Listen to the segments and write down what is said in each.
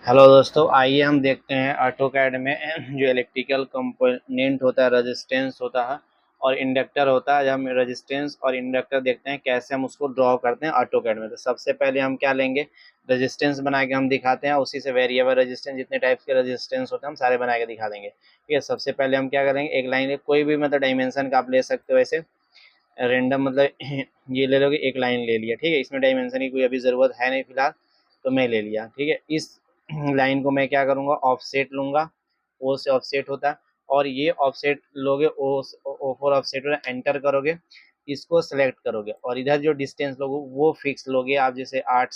Hello दोस्तों, आइए हम देखते हैं ऑटोकैड में जो इलेक्ट्रिकल कंपोनेंट होता है, रेजिस्टेंस होता है और इंडक्टर होता है। जब हम रेजिस्टेंस और इंडक्टर देखते हैं कैसे हम उसको ड्रॉ करते हैं ऑटोकैड में। तो सबसे पहले हम क्या लेंगे, रेजिस्टेंस बना के हम दिखाते हैं। उसी से वेरिएबल रेजिस्टेंस, जितने टाइप्स के रेजिस्टेंस होते हैं हम सारे बना के दिखा देंगे। ठीक है, सबसे पहले हम क्या करेंगे, एक लाइन कोई भी मतलब डायमेंशन का आप ले सकते हो, वैसे रेंडम मतलब ये ले लोगे, एक लाइन ले लिया। ठीक है, इसमें डायमेंशन की कोई अभी ज़रूरत है नहीं फिलहाल, तो मैं ले लिया। ठीक है, इस लाइन को मैं क्या करूँगा, ऑफसेट लूँगा। ओ से ऑफसेट होता है, और ये ऑफसेट लोगे, ओ फॉर ऑफसेट में एंटर करोगे, इसको सेलेक्ट करोगे और इधर जो डिस्टेंस लोगे वो फिक्स लोगे आप। जैसे 8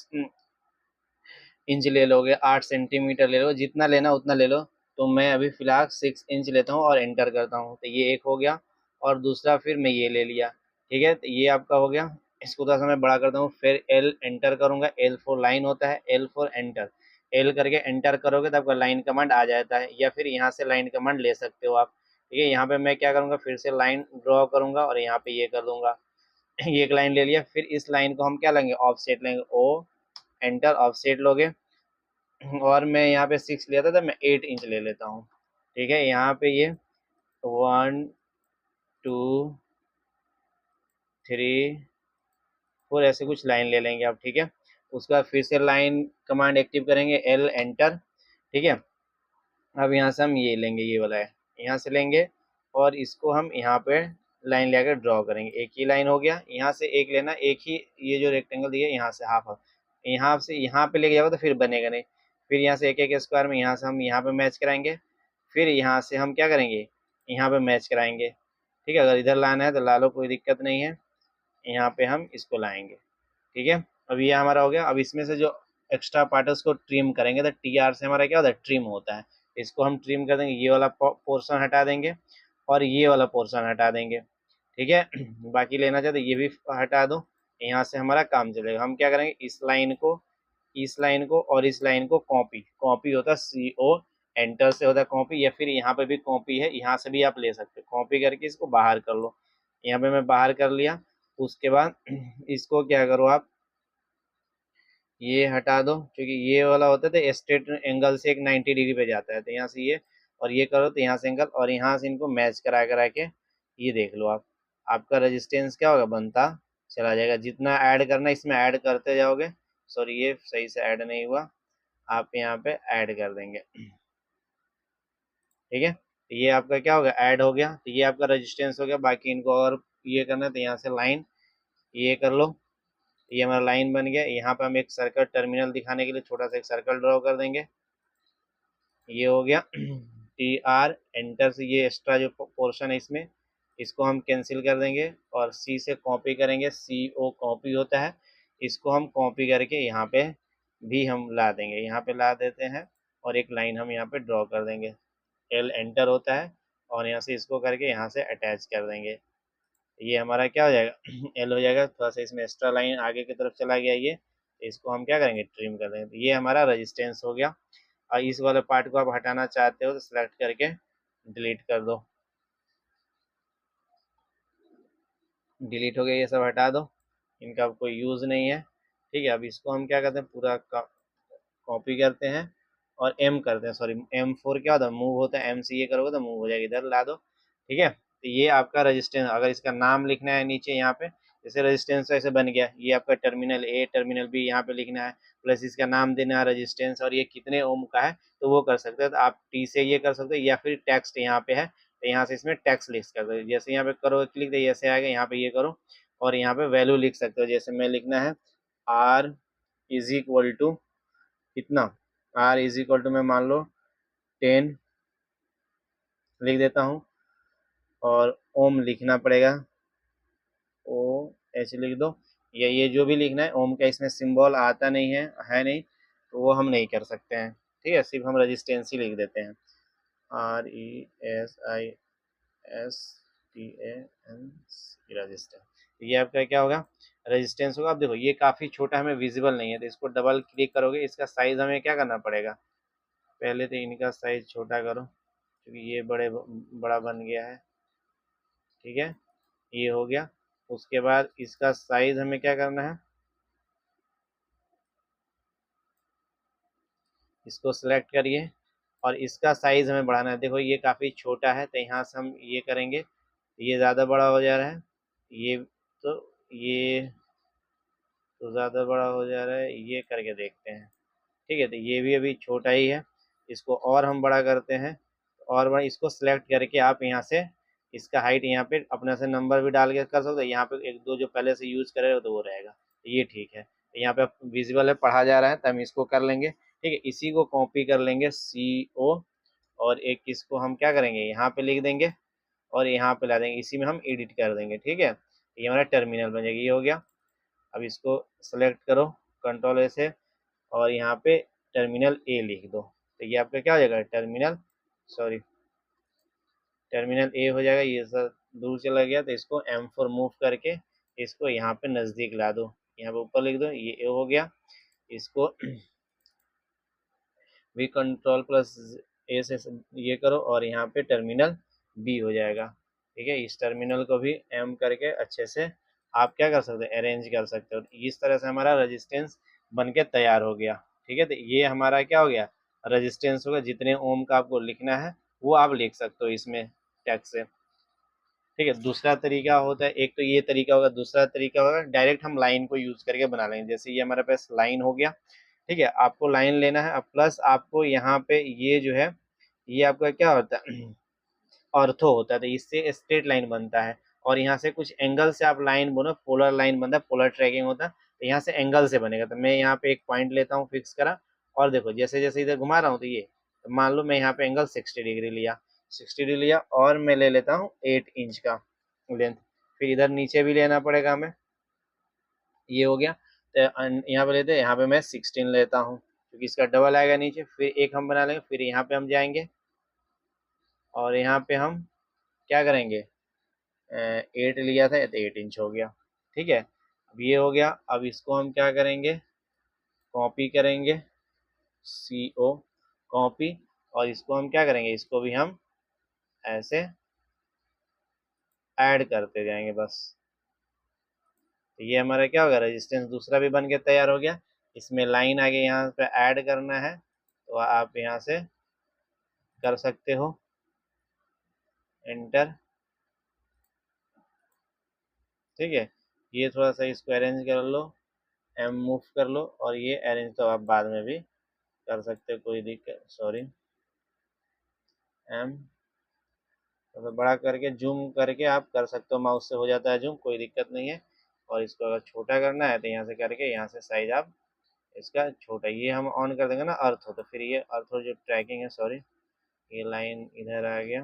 इंच ले लोगे, 8 सेंटीमीटर ले लो, जितना लेना उतना ले लो। तो मैं अभी फिलहाल 6 इंच लेता हूँ और एंटर करता हूँ, तो ये एक हो गया। और दूसरा फिर मैं ये ले लिया। ठीक है, तो ये आपका हो गया। इसको थोड़ा सा मैं बड़ा करता हूँ, फिर एल एंटर करूँगा। एल फोर लाइन होता है, एल फोर एंटर। एल करके एंटर करोगे तो आपका लाइन कमांड आ जाता है, या फिर यहाँ से लाइन कमांड ले सकते हो आप। ठीक है, यहाँ पे मैं क्या करूँगा, फिर से लाइन ड्रॉ करूँगा और यहाँ पे ये कर दूंगा। ये एक लाइन ले लिया, फिर इस लाइन को हम क्या लेंगे, ऑफसेट लेंगे। ओ एंटर, ऑफसेट लोगे, और मैं यहाँ पे 6 लिया था, तो मैं 8 इंच ले लेता हूँ। ठीक है, यहाँ पे ये 1 2 3 4 ऐसे कुछ लाइन ले लेंगे आप। ठीक है, उसके बाद फिर से लाइन कमांड एक्टिव करेंगे, एल एंटर। ठीक है, अब यहाँ से हम ये लेंगे, ये वाला है, यहाँ से लेंगे और इसको हम यहाँ पे लाइन लेकर ड्रॉ करेंगे। एक ही लाइन हो गया, यहाँ से एक लेना, एक ही ये जो रेक्टेंगल दिया यहाँ से हाफ, यहाँ से यहाँ पे लेके जाओगे तो फिर बनेगा नहीं। फिर यहाँ से एक एक स्क्वायर में यहाँ से हम यहाँ पे मैच कराएंगे, फिर यहाँ से हम क्या करेंगे, यहाँ पे मैच कराएंगे। ठीक है, अगर इधर लाना है तो ला लो, कोई दिक्कत नहीं है। यहाँ पे हम इसको लाएंगे। ठीक है, अब ये हमारा हो गया। अब इसमें से जो एक्स्ट्रा पार्ट है उसको ट्रिम करेंगे, तो टी आर से हमारा क्या होता है, ट्रिम होता है। इसको हम ट्रिम कर देंगे, ये वाला पोर्शन हटा देंगे और ये वाला पोर्शन हटा देंगे। ठीक है, बाकी लेना चाहते ये भी हटा दो। यहाँ से हमारा काम चलेगा। हम क्या करेंगे, इस लाइन को और इस लाइन को कॉपी, कॉपी होता है सी ओ, एंटर से होता है कॉपी, या फिर यहाँ पे भी कॉपी है, यहाँ से भी आप ले सकते हो। कॉपी करके इसको बाहर कर लो। यहाँ पे मैं बाहर कर लिया। उसके बाद इसको क्या करो आप, ये हटा दो, क्योंकि ये वाला होता है तो स्ट्रेट एंगल से एक 90 डिग्री पे जाता है। तो यहाँ से ये और ये करो तो यहाँ से एंगल, और यहाँ से इनको मैच करा करा के ये देख लो आप, आपका रेजिस्टेंस क्या होगा, बनता चला जाएगा। जितना ऐड करना इसमें ऐड करते जाओगे। सॉरी, ये सही से ऐड नहीं हुआ, आप यहाँ पे ऐड कर देंगे। ठीक है, तो ये आपका क्या होगा, ऐड हो गया। तो ये आपका रेजिस्टेंस हो गया। बाकी इनको और ये करना है तो यहाँ से लाइन ये कर लो। ये हमारा लाइन बन गया। यहाँ पे हम एक सर्कल टर्मिनल दिखाने के लिए छोटा सा एक सर्कल ड्रॉ कर देंगे। ये हो गया। टी आर एंटर से ये एक्स्ट्रा जो पोर्शन है इसमें, इसको हम कैंसिल कर देंगे और सी से कॉपी करेंगे। सी ओ कॉपी होता है, इसको हम कॉपी करके यहाँ पे भी हम ला देंगे, यहाँ पे ला देते हैं और एक लाइन हम यहाँ पे ड्रॉ कर देंगे। एल एंटर होता है और यहाँ से इसको करके यहाँ से अटैच कर देंगे। ये हमारा क्या हो जाएगा, एल हो जाएगा। थोड़ा सा इसमें एक्स्ट्रा लाइन आगे की तरफ चला गया, ये इसको हम क्या करेंगे, ट्रिम कर देंगे। तो ये हमारा रेजिस्टेंस हो गया। और इस वाले पार्ट को आप हटाना चाहते हो तो सिलेक्ट करके डिलीट कर दो। डिलीट हो गया, ये सब हटा दो, इनका अब कोई यूज़ नहीं है। ठीक है, अब इसको हम क्या करते हैं, पूरा कॉपी करते हैं और एम करते हैं। सॉरी, M4 क्या होता है, मूव होता है। एम से ये करोगे तो मूव हो जाएगा, इधर ला दो। ठीक है, तो ये आपका रजिस्टेंस, अगर इसका नाम लिखना है नीचे यहाँ पे, जैसे रजिस्टेंस ऐसे बन गया, ये आपका टर्मिनल ए टर्मिनल बी यहाँ पे लिखना है, प्लस इसका नाम देना है रजिस्टेंस, और ये कितने ओम का है तो वो कर सकते हैं। तो आप टी से ये कर सकते हो, या फिर टेक्स्ट यहाँ पे है तो यहाँ से इसमें टेक्स्ट लिख कर दो। जैसे यहाँ पे करो क्लिक, तो ऐसे आएगा, यहाँ पे ये करो और यहाँ पे वैल्यू लिख सकते हो। जैसे मैं लिखना है आर इज इक्वल टू कितना, आर इज इक्वल टू मैं मान लो 10 लिख देता हूँ, और ओम लिखना पड़ेगा, ओ ऐसे लिख दो, या ये जो भी लिखना है। ओम का इसमें सिंबल आता नहीं है नहीं, तो वो हम नहीं कर सकते हैं। ठीक है, सिर्फ हम रजिस्टेंस ही लिख देते हैं, RESISTANCE रजिस्टेंस। ये आपका क्या होगा, रेजिस्टेंस होगा। अब देखो ये काफ़ी छोटा, हमें विजिबल नहीं है, तो इसको डबल क्लिक करोगे, इसका साइज़ हमें क्या करना पड़ेगा, पहले तो इनका साइज़ छोटा करो क्योंकि ये बड़ा बन गया है। ठीक है, ये हो गया। उसके बाद इसका साइज हमें क्या करना है, इसको सिलेक्ट करिए और इसका साइज़ हमें बढ़ाना है। देखो ये काफ़ी छोटा है, तो यहाँ से हम ये करेंगे, ये ज़्यादा बड़ा हो जा रहा है, ये तो ये तो ज़्यादा बड़ा हो जा रहा है, ये करके देखते हैं। ठीक है, तो ये भी अभी छोटा ही है, इसको और हम बड़ा करते हैं। और बड़ा इसको सिलेक्ट करके आप यहाँ से इसका हाइट यहाँ पे अपने से नंबर भी डाल के कर सकते हो। यहाँ पे एक दो जो पहले से यूज़ करे हो तो वो रहेगा, ये ठीक है। यहाँ पे विजिबल है, पढ़ा जा रहा है, तो हम इसको कर लेंगे। ठीक है, इसी को कॉपी कर लेंगे CO, और एक इसको हम क्या करेंगे, यहाँ पे लिख देंगे और यहाँ पे ला देंगे, इसी में हम एडिट कर देंगे। ठीक है, ये हमारा टर्मिनल बन जाएगा। ये हो गया। अब इसको सेलेक्ट करो, Ctrl+A से, और यहाँ पे टर्मिनल A लिख दो, तो ये आपका क्या हो जाएगा, टर्मिनल A हो जाएगा। ये सब दूर चला गया, तो इसको M4 मूव करके इसको यहाँ पे नज़दीक ला दो, यहाँ पे ऊपर लिख दो, ये A हो गया। इसको भी Ctrl+A से ये करो और यहाँ पे टर्मिनल B हो जाएगा। ठीक है, इस टर्मिनल को भी M करके अच्छे से आप क्या कर सकते हैं, अरेंज कर सकते हो। इस तरह से हमारा रेजिस्टेंस बन के तैयार हो गया। ठीक है, तो ये हमारा क्या हो गया, रेजिस्टेंस होगा। जितने ओम का आपको लिखना है वो आप लिख सकते हो इसमें टैक्स से। ठीक है, दूसरा तरीका होता है, एक तो ये तरीका होगा, दूसरा तरीका होगा डायरेक्ट हम लाइन को यूज़ करके बना लेंगे। जैसे ये हमारे पास लाइन हो गया। ठीक है, आपको लाइन लेना है, प्लस आपको यहाँ पे ये जो है, ये आपका क्या होता है, ऑर्थो होता है, तो इससे स्ट्रेट लाइन बनता है। और यहाँ से कुछ एंगल से आप लाइन बनो, पोलर लाइन बनता है, पोलर ट्रैकिंग होता है, तो यहाँ से एंगल से बनेगा। तो मैं यहाँ पे एक पॉइंट लेता हूँ फिक्स करा, और देखो जैसे जैसे इधर घुमा रहा हूँ, तो ये तो मान लो मैं यहाँ पे एंगल 60 डिग्री लिया, 60 डिग्री लिया, और मैं ले लेता हूँ 8 इंच का लेंथ। फिर इधर नीचे भी लेना पड़ेगा हमें, ये हो गया। तो यहाँ पे लेते हैं, यहाँ पे मैं 16 लेता हूँ, क्योंकि इसका डबल आएगा नीचे। फिर एक हम बना लेंगे, फिर यहाँ पे हम जाएंगे और यहाँ पे हम क्या करेंगे, 8 लिया था तो 8 इंच हो गया। ठीक है, अब ये हो गया। अब इसको हम क्या करेंगे, कॉपी करेंगे, CO कॉपी, और इसको हम क्या करेंगे, इसको भी हम ऐसे ऐड करते जाएंगे बस। तो ये हमारा क्या होगा, रेजिस्टेंस दूसरा भी बन के तैयार हो गया। इसमें लाइन आगे यहाँ पे ऐड करना है, तो आप यहाँ से कर सकते हो, एंटर। ठीक है, ये थोड़ा सा इसको अरेंज कर लो, M मूव कर लो, और ये अरेंज तो आप बाद में भी कर सकते हो, कोई दिक्कत, सॉरी, M तो बड़ा करके जूम करके आप कर सकते हो, माउस से हो जाता है जूम, कोई दिक्कत नहीं है। और इसको अगर छोटा करना है तो यहाँ से करके यहाँ से साइज आप इसका छोटा, ये हम ऑन कर देंगे ना अर्थ हो, तो फिर ये अर्थ हो जो ट्रैकिंग है, सॉरी, ये लाइन इधर आ गया,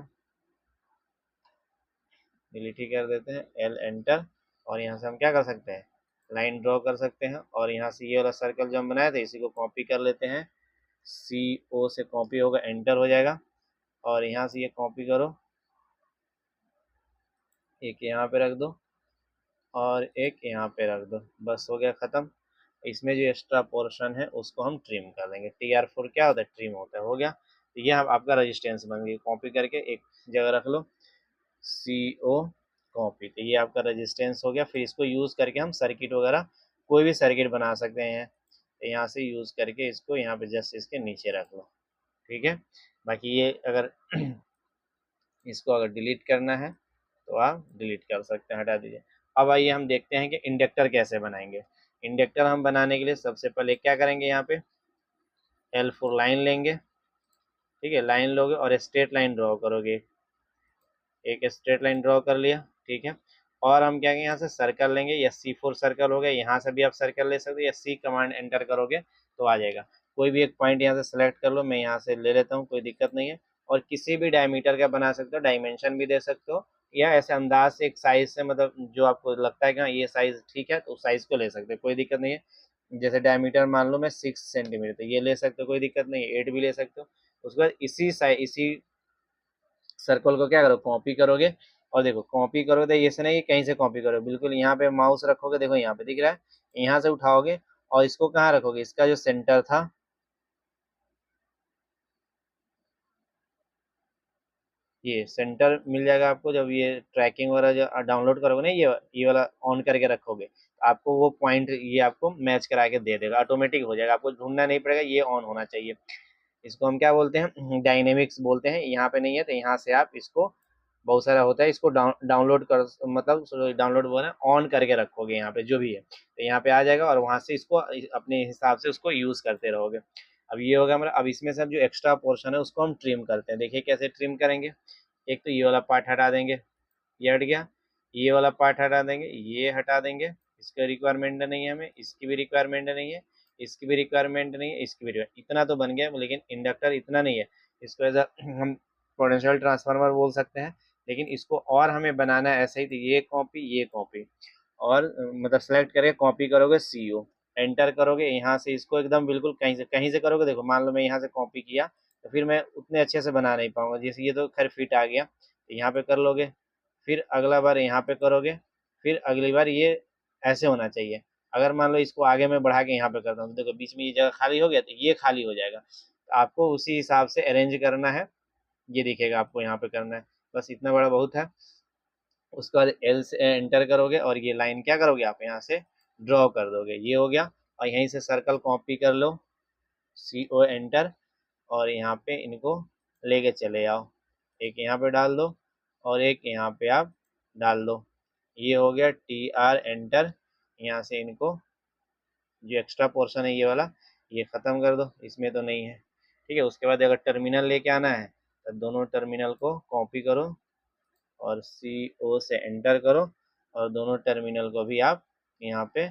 डिलीट ही कर देते हैं, L एंटर। और यहाँ से हम क्या कर सकते हैं, लाइन ड्रॉ कर सकते हैं। और यहाँ से ये वाला सर्कल जो हम बनाए थे इसी को कॉपी कर लेते हैं, CO से कॉपी होगा, एंटर हो जाएगा। और यहाँ से ये कॉपी करो, एक यहाँ पे रख दो और एक यहाँ पे रख दो, बस हो गया ख़त्म। इसमें जो एक्स्ट्रा पोर्शन है उसको हम ट्रिम कर देंगे। TR4 क्या होता है, ट्रिम होता है। हो गया, तो ये आपका रजिस्टेंस बन गई। कॉपी करके एक जगह रख लो, CO कॉपी, तो ये आपका रजिस्टेंस हो गया। फिर इसको यूज़ करके हम सर्किट वगैरह कोई भी सर्किट बना सकते हैं। तो यहाँ से यूज़ करके इसको यहाँ पे जस्ट इसके नीचे रख लो। ठीक है, बाकी ये अगर इसको अगर डिलीट करना है तो आप डिलीट कर सकते हैं, हटा दीजिए। अब आइए हम देखते हैं कि इंडक्टर कैसे बनाएंगे। इंडक्टर हम बनाने के लिए सबसे पहले क्या करेंगे, यहाँ पे L4 लाइन लेंगे। ठीक है, लाइन लोगे और स्ट्रेट लाइन ड्रॉ करोगे, एक स्ट्रेट लाइन ड्रॉ कर लिया। ठीक है, और हम क्या करेंगे, यहाँ से सर्कल लेंगे, या C4 सर्कल हो गया, यहाँ से भी आप सर्कल ले सकते हो, या C कमांड एंटर करोगे तो आ जाएगा। कोई भी एक पॉइंट यहाँ से सेलेक्ट कर लो, मैं यहाँ से ले लेता हूँ, कोई दिक्कत नहीं है। और किसी भी डायमीटर का बना सकते हो, डायमेंशन भी दे सकते हो, या ऐसे अंदाज से एक साइज से, मतलब जो आपको लगता है कि हाँ ये साइज ठीक है तो उस साइज को ले सकते हो, कोई दिक्कत नहीं है। जैसे डायमीटर मान लो मैं 6 सेंटीमीटर, तो ये ले सकते हो, कोई दिक्कत नहीं है, 8 भी ले सकते हो। उसके बाद इसी सर्कल को क्या करो, कॉपी करोगे। और देखो कॉपी करोगे तो ये से नहीं कहीं से कॉपी करो, बिल्कुल यहाँ पे माउस रखोगे, देखो यहाँ पे दिख रहा है, यहाँ से उठाओगे और इसको कहाँ रखोगे, इसका जो सेंटर था, ये सेंटर मिल जाएगा आपको। जब ये ट्रैकिंग वगैरह जो डाउनलोड करोगे ना, ये वाला ऑन करके रखोगे, तो आपको वो पॉइंट ये आपको मैच करा के दे देगा, ऑटोमेटिक हो जाएगा, आपको ढूंढना नहीं पड़ेगा, ये ऑन होना चाहिए। इसको हम क्या बोलते हैं, डायनेमिक्स बोलते हैं। यहाँ पे नहीं है तो यहाँ से आप इसको, बहुत सारा होता है, इसको डाउनलोड कर, मतलब डाउनलोड बोला ऑन करके रखोगे यहाँ पे जो भी है, तो यहाँ पे आ जाएगा और वहाँ से इसको अपने हिसाब से उसको यूज़ करते रहोगे। अब ये होगा हमारा। अब इसमें से अब जो एक्स्ट्रा पोर्शन है उसको हम ट्रिम करते हैं। देखिए कैसे ट्रिम करेंगे। एक तो ये वाला पार्ट हटा देंगे, ये हट गया। ये वाला पार्ट हटा देंगे, ये हटा देंगे, इसका रिक्वायरमेंट नहीं है हमें, इसकी भी रिक्वायरमेंट नहीं है, इसकी भी रिक्वायरमेंट नहीं है, इसकी भी इतना तो बन गया, लेकिन इंडक्टर इतना नहीं है। इसको एज हम पोटेंशियल ट्रांसफार्मर बोल सकते हैं। लेकिन इसको और हमें बनाना है ऐसे ही, तो ये कॉपी, ये कॉपी, और मतलब सेलेक्ट करके कॉपी करोगे, CO एंटर करोगे। यहाँ से इसको एकदम बिल्कुल कहीं से करोगे। देखो मान लो मैं यहाँ से कॉपी किया, तो फिर मैं उतने अच्छे से बना नहीं पाऊंगा। जैसे ये तो खैर फिट आ गया, तो यहाँ पे कर लोगे, फिर अगला बार यहाँ पे करोगे, फिर अगली बार ये ऐसे होना चाहिए। अगर मान लो इसको आगे मैं बढ़ा के यहाँ पे करता हूँ, तो देखो बीच में ये जगह खाली हो गया, तो ये खाली हो जाएगा। तो आपको उसी हिसाब से अरेंज करना है। ये दिखेगा आपको यहाँ पे करना है, बस इतना बड़ा बहुत है। उसके बाद एल से एंटर करोगे और ये लाइन क्या करोगे आप यहाँ से ड्रॉ कर दोगे, ये हो गया। और यहीं से सर्कल कॉपी कर लो, CO एंटर, और यहाँ पे इनको लेके चले आओ। एक यहाँ पे डाल दो और एक यहाँ पे आप डाल दो। ये हो गया। TR एंटर, यहाँ से इनको जो एक्स्ट्रा पोर्शन है ये वाला, ये ख़त्म कर दो, इसमें तो नहीं है। ठीक है। उसके बाद अगर टर्मिनल लेके आना है, तो दोनों टर्मिनल को कॉपी करो और CO से एंटर करो, और दोनों टर्मिनल को भी आप यहाँ पे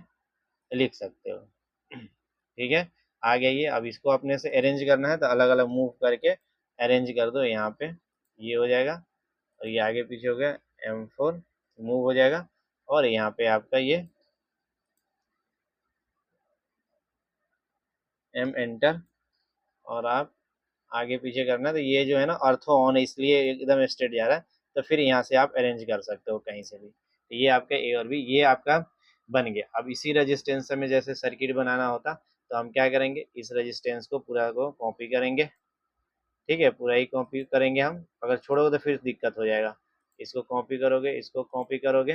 लिख सकते हो। ठीक है। आ गया ये। अब इसको अपने से अरेंज करना है, तो अलग अलग मूव करके अरेंज कर दो यहाँ पे, ये हो जाएगा। और ये आगे पीछे हो गया, M4 मूव हो जाएगा। और यहाँ पे आपका ये M एंटर, और आप आगे पीछे करना है, तो ये जो है ना ऑर्थो ऑन है, इसलिए एकदम स्ट्रेट जा रहा है। तो फिर यहाँ से आप अरेंज कर सकते हो कहीं से भी। तो ये आपका A और B ये आपका बन गया। अब इसी रजिस्टेंस में जैसे सर्किट बनाना होता, तो हम क्या करेंगे, इस रजिस्टेंस को पूरा को कॉपी करेंगे। ठीक है, पूरा ही कॉपी करेंगे हम। अगर छोड़ोगे तो फिर दिक्कत हो जाएगा। इसको कॉपी करोगे, इसको कॉपी करोगे,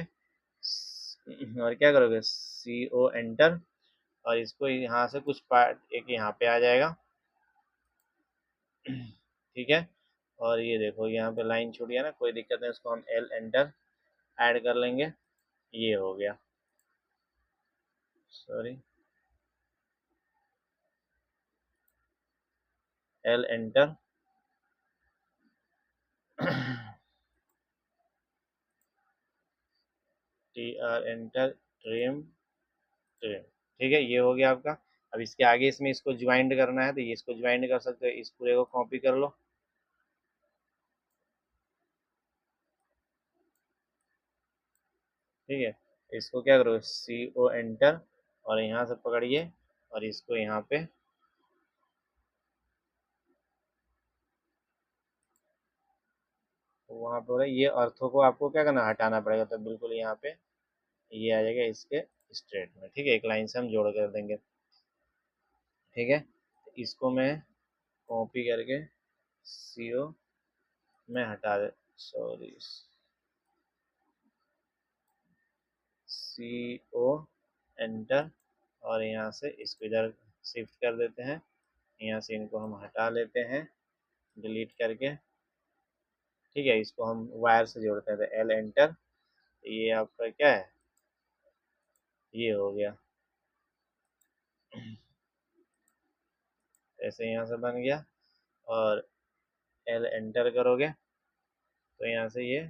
और क्या करोगे, CO एंटर, और इसको यहाँ से कुछ पार्ट एक यहाँ पे आ जाएगा। ठीक है। और ये देखो यहाँ पे लाइन छूट गया ना, कोई दिक्कत नहीं, उसको हम L एंटर ऐड कर लेंगे, ये हो गया। Sorry, L enter, TR enter, trim, trim. ठीक है, ये हो गया आपका। अब इसके आगे इसमें इसको ज्वाइंट करना है, तो ये इसको ज्वाइंट कर सकते हो। इस पूरे को कॉपी कर लो। ठीक है, इसको क्या करो, CO एंटर, और यहाँ से पकड़िए और इसको यहाँ पे, वहाँ पर ये अर्थों को आपको क्या करना, हटाना पड़ेगा। तो बिल्कुल यहाँ पे ये आ जाएगा इसके स्ट्रेट में। ठीक है, एक लाइन से हम जोड़ कर देंगे। ठीक है, इसको मैं कॉपी करके CO में हटा दे, सॉरी, CO एंटर, और यहाँ से इसको इधर शिफ्ट कर देते हैं। यहाँ से इनको हम हटा लेते हैं डिलीट करके। ठीक है, इसको हम वायर से जोड़ते हैं, तो L एंटर, ये आपका क्या है, ये हो गया। ऐसे यहाँ से बन गया। और L एंटर करोगे तो यहाँ से ये,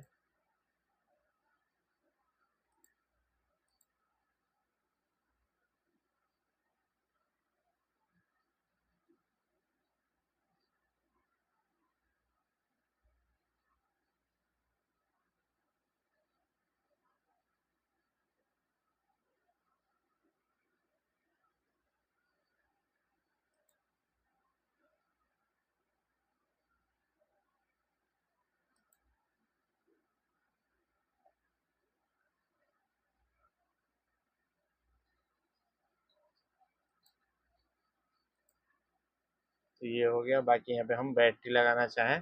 तो ये हो गया। बाकी यहाँ पे हम बैटरी लगाना चाहें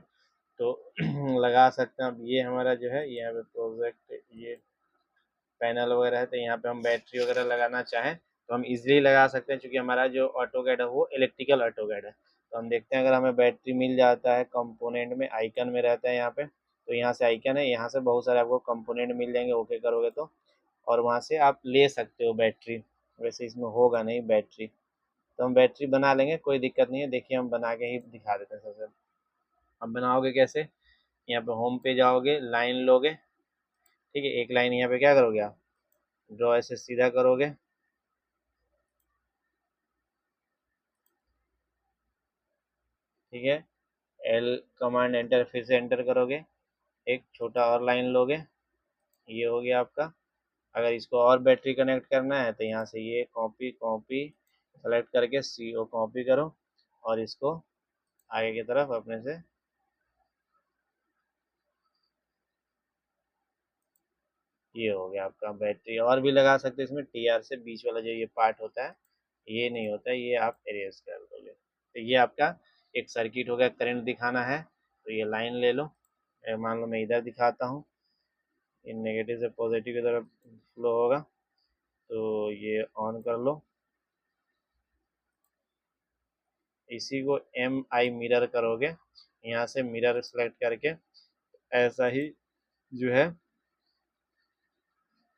तो लगा सकते हैं। अब ये हमारा जो है यहाँ पे प्रोजेक्ट, ये पैनल वगैरह है, तो यहाँ पे हम बैटरी वगैरह लगाना चाहें तो हम इजीली लगा सकते हैं, क्योंकि हमारा जो ऑटो कैड है वो इलेक्ट्रिकल ऑटो कैड है। तो हम देखते हैं अगर हमें बैटरी मिल जाता है कंपोनेंट में, आइकन में रहता है यहाँ पे, तो यहाँ से आइकन है, यहाँ से बहुत सारे आपको कंपोनेंट मिल जाएंगे, ओके करोगे तो, और वहाँ से आप ले सकते हो बैटरी। वैसे इसमें होगा नहीं बैटरी, तो हम बैटरी बना लेंगे, कोई दिक्कत नहीं है। देखिए हम बना के ही दिखा देते हैं सबसे। अब बनाओगे कैसे, यहाँ पे होम पे जाओगे, लाइन लोगे, ठीक है, एक लाइन यहाँ पे क्या करोगे आप, ड्रॉ ऐसे सीधा करोगे, ठीक है, एल कमांड एंटर, फिर से एंटर करोगे, एक छोटा और लाइन लोगे, ये हो गया आपका। अगर इसको और बैटरी कनेक्ट करना है तो यहाँ से ये कॉपी कॉपी सेलेक्ट करके CO कॉपी करो, और इसको आगे की तरफ अपने से ये हो गया आपका। बैटरी और भी लगा सकते हैं इसमें, TR से बीच वाला जो ये पार्ट होता है ये नहीं होता है, ये आप इरेज कर दोगे। तो ये आपका एक सर्किट हो गया। करंट दिखाना है तो ये लाइन ले लो, मान लो मैं इधर दिखाता हूँ, इन नेगेटिव से पॉजिटिव की तरफ फ्लो होगा, तो ये ऑन कर लो। इसी को MI मिरर करोगे, यहाँ से मिरर सेलेक्ट करके ऐसा ही जो है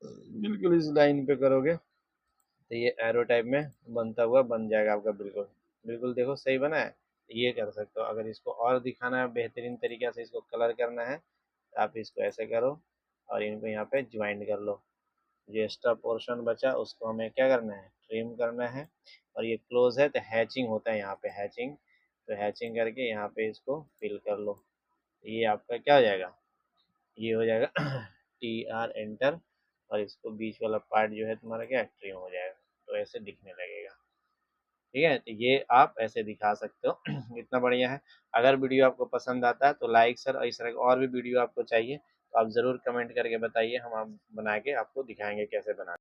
बिल्कुल इस लाइन पे करोगे, तो ये एरो टाइप में बनता हुआ बन जाएगा आपका। बिल्कुल बिल्कुल देखो सही बना है। ये कर सकते हो। अगर इसको और दिखाना है बेहतरीन तरीके से, इसको कलर करना है, तो आप इसको ऐसे करो और इनको यहाँ पे ज्वाइन कर लो। जो एक्स्ट्रा पोर्शन बचा उसको हमें क्या करना है, ट्रिम करना है। और ये क्लोज है तो हैचिंग होता है यहाँ पे, हैचिंग, तो हैचिंग करके यहाँ पे इसको फिल कर लो। ये आपका क्या हो जाएगा, ये हो जाएगा TR एंटर, और इसको बीच वाला पार्ट जो है तुम्हारा क्या ट्रिम हो जाएगा, तो ऐसे दिखने लगेगा। ठीक है, तो ये आप ऐसे दिखा सकते हो इतना बढ़िया है। अगर वीडियो आपको पसंद आता है तो लाइक सर, और इस तरह के और भी वीडियो आपको चाहिए तो आप ज़रूर कमेंट करके बताइए, हम आप बना के आपको दिखाएंगे कैसे बनाना।